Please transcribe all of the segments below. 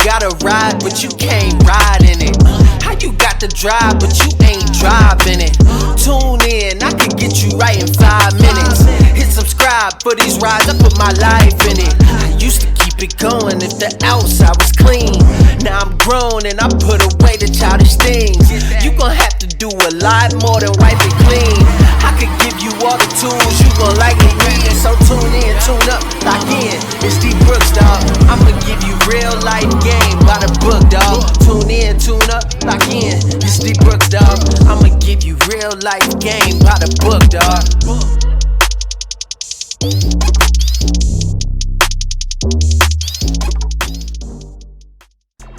got a ride, but you can't ride in it? How you got the drive, but you ain't driving it? Tune in, I can get you right in 5 minutes. Hit subscribe for these rides, I put my life in it. I used to keep it going if the outside was clean. Now I'm grown and I put away the childish things. You gon' have to do a lot more than wipe it clean. I could give you all the tools you gon' likely need. So tune in, tune up, lock in. It's D Brooks, dawg. I'ma give you real life game by the book, dawg. Tune in, tune up, lock in. It's D Brooks, dawg. I'ma give you real life game by the book, dawg.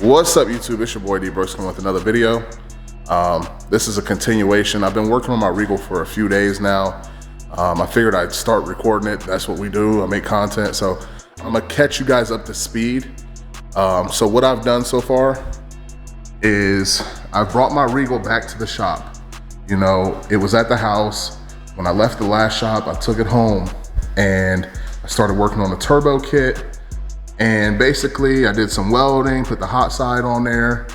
What's up, YouTube? It's your boy D Brooks coming with another video. This is a continuation. I've been working on my Regal for a few days now. I figured I'd start recording it. That's what we do. I make content, so I'm gonna catch you guys up to speed. So what I've done so far is I've brought my Regal back to the shop. You know, it was at the house. When I left the last shop, I took it home and I started working on the turbo kit. And basically I did some welding, put the hot side on there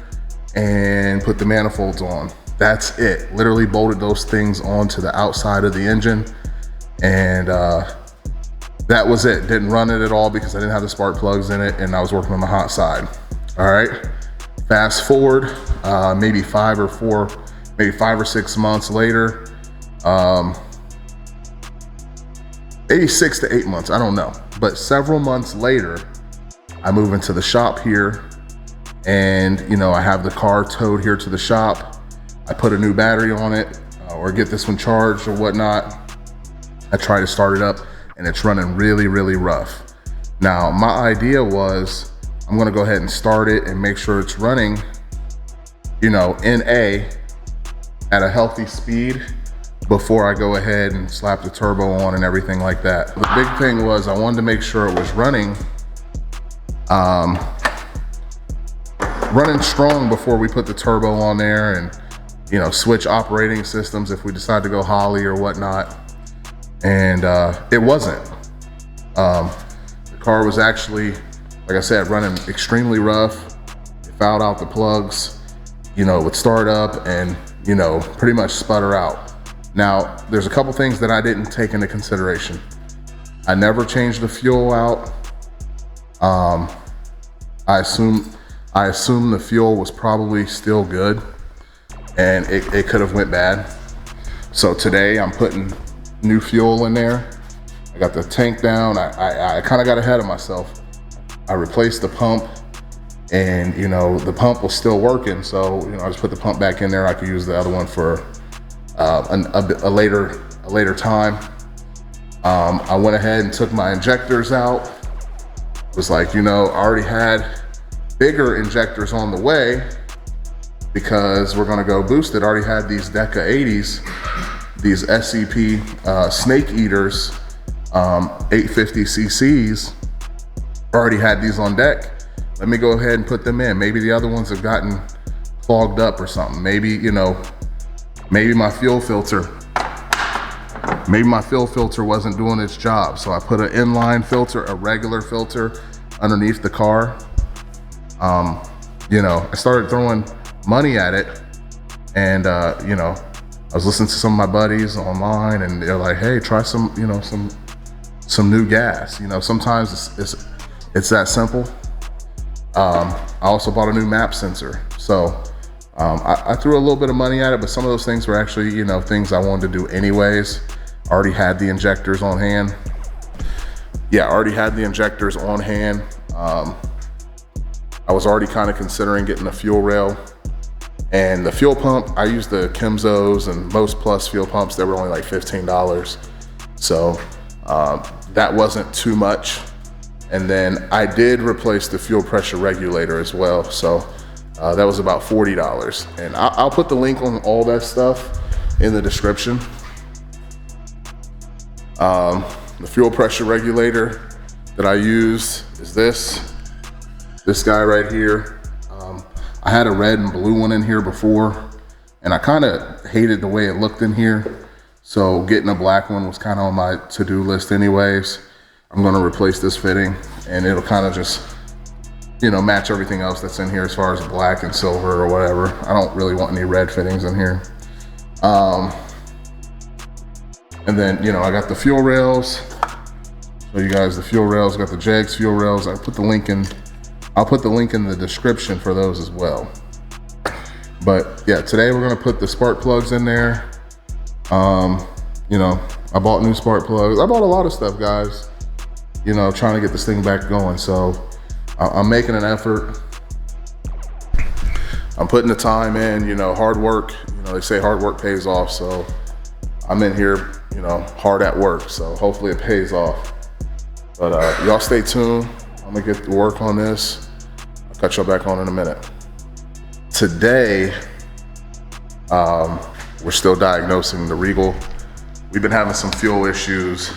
and put the manifolds on. That's it. Literally bolted those things onto the outside of the engine. And that was it. Didn't run it at all because I didn't have the spark plugs in it and I was working on the hot side. All right, fast forward, maybe 5 or 6 months later, maybe 6 to 8 months, I don't know. But several months later, I move into the shop here and, you know, I have the car towed here to the shop. I put a new battery on it or get this one charged or whatnot. I try to start it up and it's running really, really rough. Now, my idea was I'm gonna go ahead and start it and make sure it's running, you know, in A at a healthy speed before I go ahead and slap the turbo on and everything like that. The big thing was I wanted to make sure it was running strong before we put the turbo on there and, you know, switch operating systems if we decide to go Holly or whatnot. And it wasn't. The car was actually, like I said, running extremely rough. It fouled out the plugs, you know, would start up and, you know, pretty much sputter out. Now, there's a couple things that I didn't take into consideration. I never changed the fuel out. I assume the fuel was probably still good and it could have went bad. So today I'm putting new fuel in there. I got the tank down. I kind of got ahead of myself. I replaced the pump and, you know, the pump was still working. So, you know, I just put the pump back in there. I could use the other one for a later time. I went ahead and took my injectors out. Was like, you know, I already had bigger injectors on the way because we're gonna go boost it. I already had these Deca 80s, these SCP snake eaters, 850 cc's. Already had these on deck. Let me go ahead and put them in. Maybe the other ones have gotten clogged up or something. Maybe, you know, maybe my fuel filter wasn't doing its job. So I put an inline filter, a regular filter underneath the car. You know, I started throwing money at it and, you know, I was listening to some of my buddies online and they're like, hey, try some, you know, some new gas. You know, sometimes it's that simple. I also bought a new map sensor. So I threw a little bit of money at it, but some of those things were actually, you know, things I wanted to do anyways. I already had the injectors on hand. Yeah, I already had the injectors on hand. I was already kind of considering getting a fuel rail. And the fuel pump, I used the Kimzos and Most Plus fuel pumps. They were only like $15. So that wasn't too much. And then I did replace the fuel pressure regulator as well. So that was about $40. And I'll put the link on all that stuff in the description. The fuel pressure regulator that I used is this guy right here. I had a red and blue one in here before, and I kind of hated the way it looked in here. So getting a black one was kind of on my to-do list anyways. I'm gonna replace this fitting and it'll kind of just you know, match everything else that's in here as far as black and silver or whatever. I don't really want any red fittings in here. And then, you know, I got the fuel rails. Show you guys the fuel rails. I got the Jegs fuel rails. I'll put the link in the description for those as well. But yeah, today we're gonna put the spark plugs in there. You know, I bought new spark plugs. I bought a lot of stuff, guys, you know, trying to get this thing back going. So I'm making an effort. I'm putting the time in, you know, hard work. You know, they say hard work pays off. So I'm in here, you know, hard at work. So hopefully it pays off. But y'all stay tuned. I'm gonna get to work on this. I'll cut y'all back on in a minute. Today, we're still diagnosing the Regal. We've been having some fuel issues.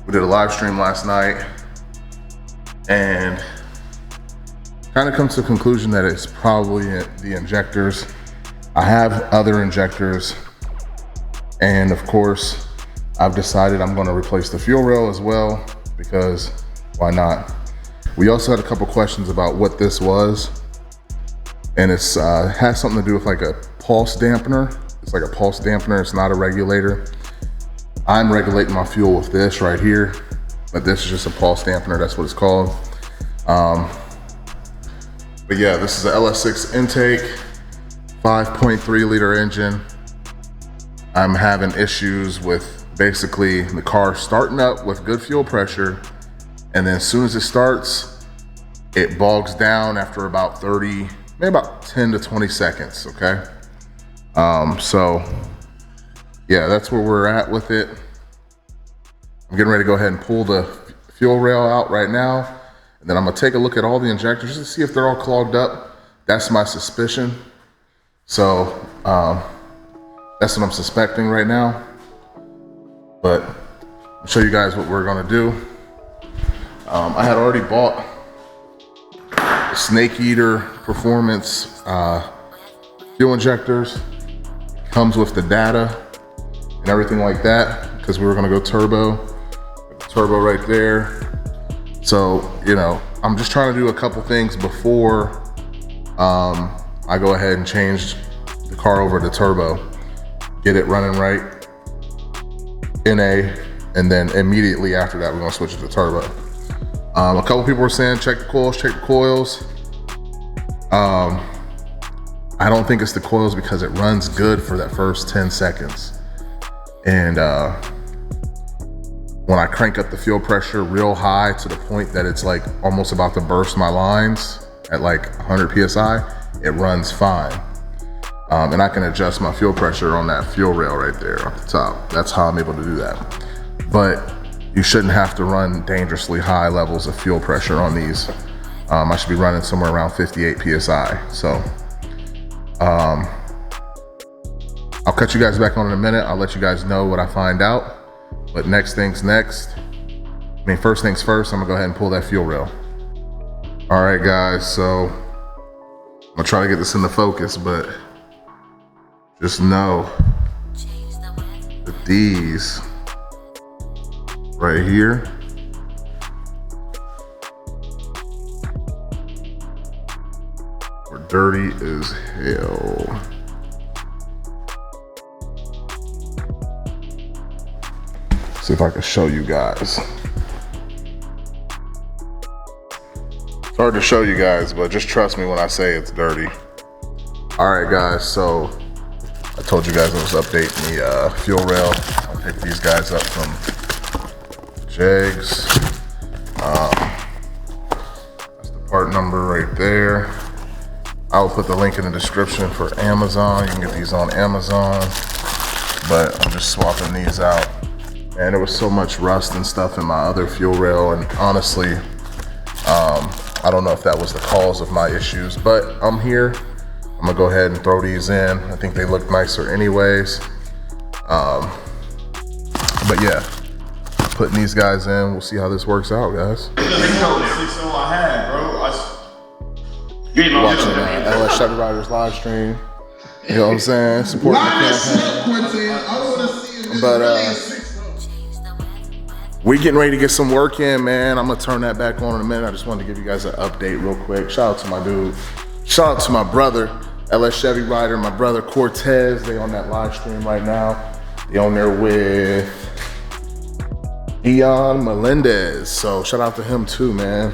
We did a live stream last night and kind of come to the conclusion that it's probably the injectors. I have other injectors, and of course, I've decided I'm gonna replace the fuel rail as well, because why not? We also had a couple questions about what this was, and it's has something to do with like a pulse dampener. It's like a pulse dampener, it's not a regulator. I'm regulating my fuel with this right here, but this is just a pulse dampener, that's what it's called. But yeah, this is a LS6 intake, 5.3 liter engine. I'm having issues with basically the car starting up with good fuel pressure, and then as soon as it starts, it bogs down after about 30, maybe about 10 to 20 seconds, okay? So yeah, that's where we're at with it. I'm getting ready to go ahead and pull the fuel rail out right now, and then I'm gonna take a look at all the injectors to see if they're all clogged up. That's my suspicion. So that's what I'm suspecting right now. But I'll show you guys what we're gonna do. I had already bought the Snake Eater Performance fuel injectors. Comes with the data and everything like that, because we were gonna go turbo. Turbo right there. So, you know, I'm just trying to do a couple things before I go ahead and change the car over to turbo. Get it running right, NA, and then immediately after that, we're gonna switch it to turbo. A couple people were saying, check the coils, check the coils. I don't think it's the coils, because it runs good for that first 10 seconds. And when I crank up the fuel pressure real high to the point that it's like almost about to burst my lines at like 100 PSI, it runs fine. And I can adjust my fuel pressure on that fuel rail right there off the top. That's how I'm able to do that. But you shouldn't have to run dangerously high levels of fuel pressure on these. I should be running somewhere around 58 PSI. So I'll cut you guys back on in a minute. I'll let you guys know what I find out. But next things next. I mean, first things first, I'm gonna go ahead and pull that fuel rail. All right, guys, so I'm gonna try to get this into focus, but just know that these right here are dirty as hell. See if I can show you guys. It's hard to show you guys, but just trust me when I say it's dirty. All right, guys, so I told you guys I was updating the fuel rail. I'll pick these guys up from Jegs. That's the part number right there. I'll put the link in the description for Amazon. You can get these on Amazon, but I'm just swapping these out. And there was so much rust and stuff in my other fuel rail, and honestly, I don't know if that was the cause of my issues, but I'm here. I'm gonna go ahead and throw these in. I think they look nicer anyways. But yeah, putting these guys in, we'll see how this works out, guys. Watching LS Chevy Riders live stream. You know what I'm saying? Supporting the campaign. But We getting ready to get some work in, man. I'm gonna turn that back on in a minute. I just wanted to give you guys an update real quick. Shout out to my dude. Shout out to my brother, LS Chevy rider, my brother Cortez. They on that live stream right now. They on there with Ian Melendez. So shout out to him too, man.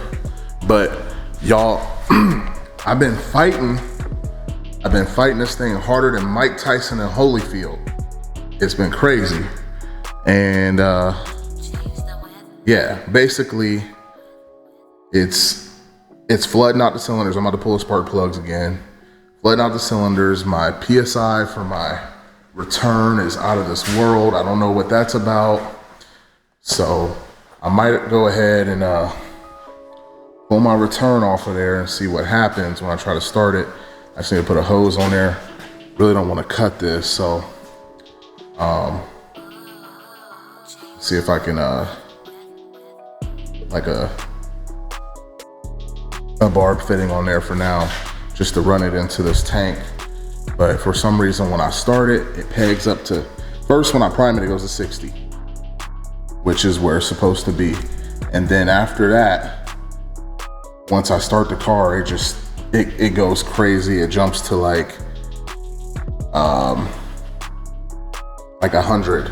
But y'all, I've been fighting this thing harder than Mike Tyson and Holyfield. It's been crazy. And yeah, basically it's flooding out the cylinders. I'm about to pull the spark plugs again. Flooding out the cylinders. My PSI for my return is out of this world. I don't know what that's about. So I might go ahead and pull my return off of there and see what happens when I try to start it. I just need to put a hose on there. Really don't want to cut this, so see if I can like a barb fitting on there for now, just to run it into this tank. But for some reason when I start it, it pegs up to, first when I prime it, it goes to 60, which is where it's supposed to be. And then after that, once I start the car, it goes crazy. It jumps to like 100.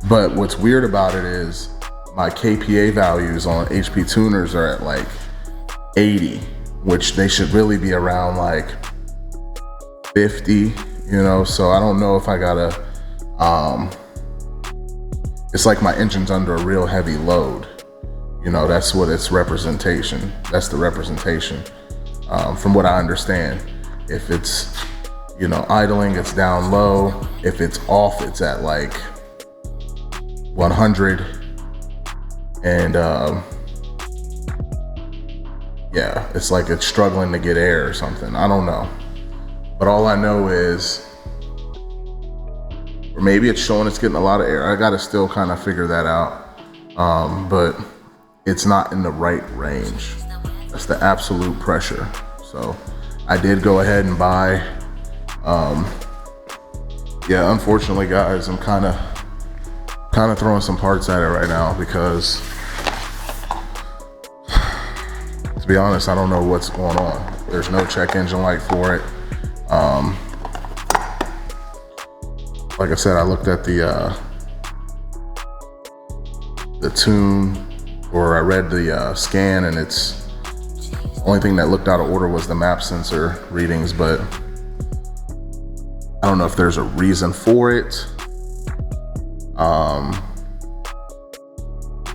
But what's weird about it is my KPA values on HP tuners are at like 80, which they should really be around like 50, you know? So I don't know if I gotta, it's like my engine's under a real heavy load. You know, that's what it's representation. That's the representation, from what I understand. If it's, you know, idling, it's down low. If it's off, it's at like 100. And yeah, it's like it's struggling to get air or something. I don't know. But all I know is, or maybe it's showing it's getting a lot of air. I gotta still kind of figure that out. But it's not in the right range. That's the absolute pressure. So I did go ahead and buy, yeah, unfortunately guys, I'm kind of throwing some parts at it right now because, to be honest, I don't know what's going on. There's no check engine light for it. Like I said, I looked at the tune, or I read the scan, and it's the only thing that looked out of order was the map sensor readings, but I don't know if there's a reason for it.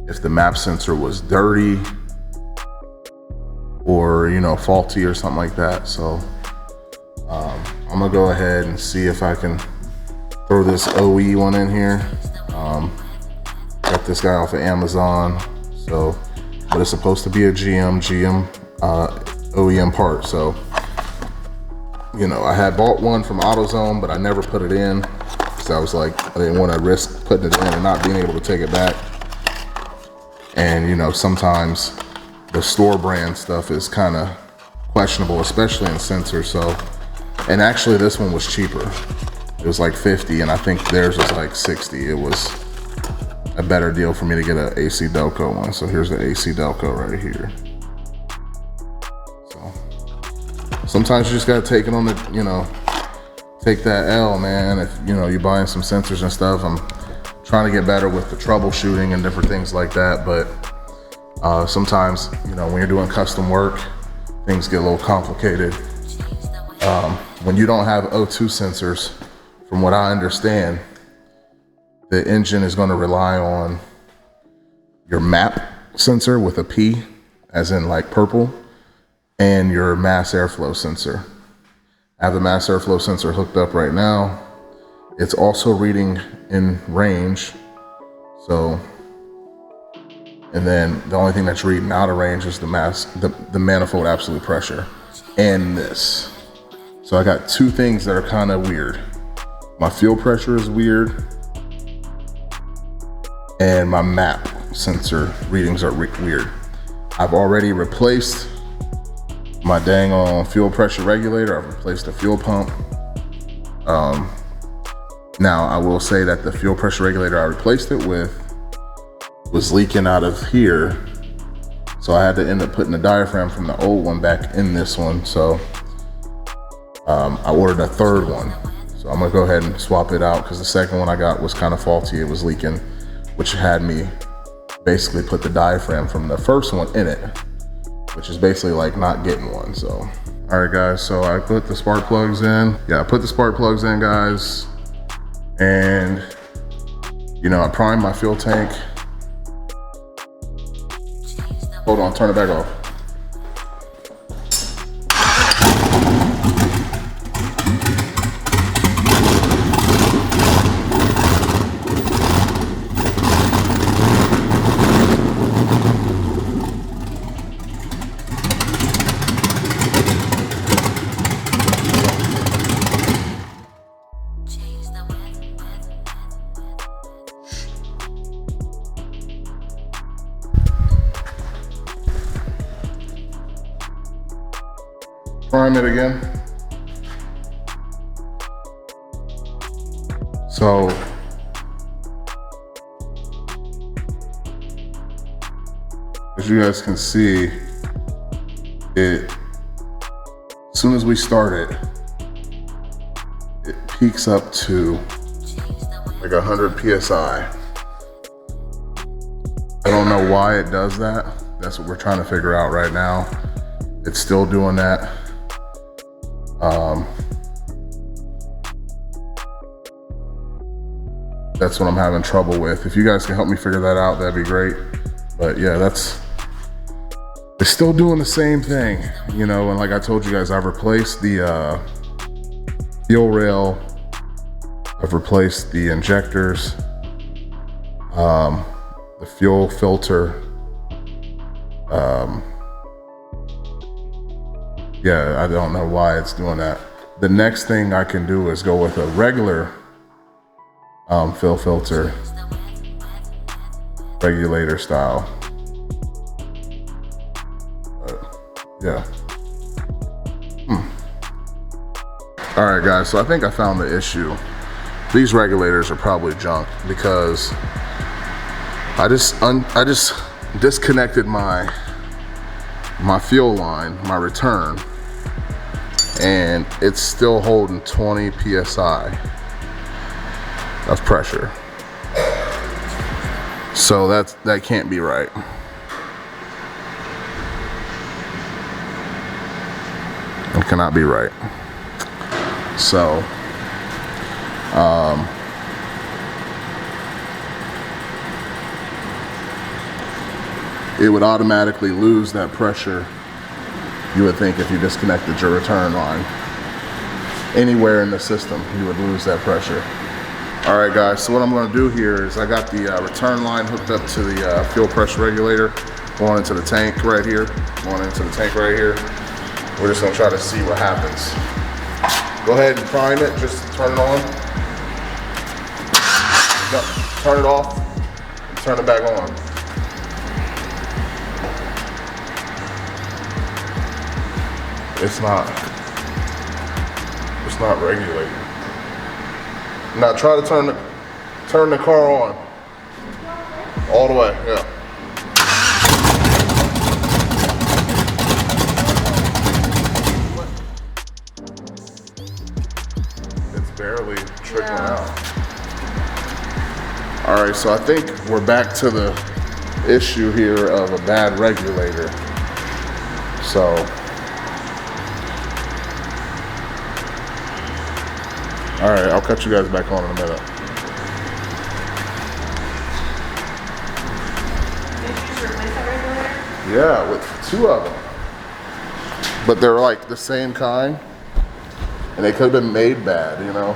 If the map sensor was dirty or, you know, faulty or something like that. So I'm gonna go ahead and see if I can throw this OE one in here. Got this guy off of Amazon. So, but it's supposed to be a GM OEM part. So, you know, I had bought one from AutoZone, but I never put it in. So I was like, I didn't want to risk putting it in and not being able to take it back. And, you know, sometimes the store brand stuff is kind of questionable, especially in sensors. So, and actually this one was cheaper. It was like 50, and I think theirs was like 60. It was a better deal for me to get an AC Delco one. So here's the AC Delco right here. So sometimes you just gotta take it on the, you know, take that L, man. If, you know, you're buying some sensors and stuff, I'm trying to get better with the troubleshooting and different things like that. But sometimes, you know, when you're doing custom work, things get a little complicated. When you don't have O2 sensors, from what I understand, the engine is going to rely on your map sensor with a P, as in like purple, and your mass airflow sensor. I have the mass airflow sensor hooked up right now. It's also reading in range. So, and then the only thing that's reading out of range is the manifold absolute pressure and this. So I got two things that are kind of weird. My fuel pressure is weird, and my map sensor readings are weird. I've already replaced my dang on fuel pressure regulator. I've replaced the fuel pump. Now I will say that the fuel pressure regulator I replaced it with was leaking out of here. So I had to end up putting the diaphragm from the old one back in this one. So I ordered a third one. So I'm gonna go ahead and swap it out because the second one I got was kind of faulty. It was leaking, which had me basically put the diaphragm from the first one in it, which is basically like not getting one. So, all right guys, so I put the spark plugs in. Yeah, I put the spark plugs in, guys. And you know, I primed my fuel tank. Hold on, turn it back off. Prime it again. So as you guys can see, as soon as we start it, it peaks up to like 100 PSI. I don't know why it does that. That's what we're trying to figure out right now. It's still doing that. That's what I'm having trouble with. If you guys can help me figure that out, that'd be great. But yeah, it's still doing the same thing, you know. And like I told you guys, I've replaced the fuel rail, I've replaced the injectors, the fuel filter. Yeah, I don't know why it's doing that. The next thing I can do is go with a regular fuel filter, regulator style. Yeah. All right guys, so I think I found the issue. These regulators are probably junk because I just disconnected my fuel line, my return, and it's still holding 20 PSI of pressure. So that can't be right. It cannot be right. So it would automatically lose that pressure, you would think, if you disconnected your return line. Anywhere in the system, you would lose that pressure. All right guys, so what I'm gonna do here is I got the return line hooked up to the fuel pressure regulator, going into the tank right here, We're just gonna try to see what happens. Go ahead and prime it, just turn it on. No, turn it off, and turn it back on. It's not regulating. Now try to turn the car on. All the way, yeah. It's barely trickling out. All right, so I think we're back to the issue here of a bad regulator. So, all right, I'll cut you guys back on in a minute. Did you just replace that regulator? Yeah, with 2 of them. But they're like the same kind, and they could have been made bad, you know?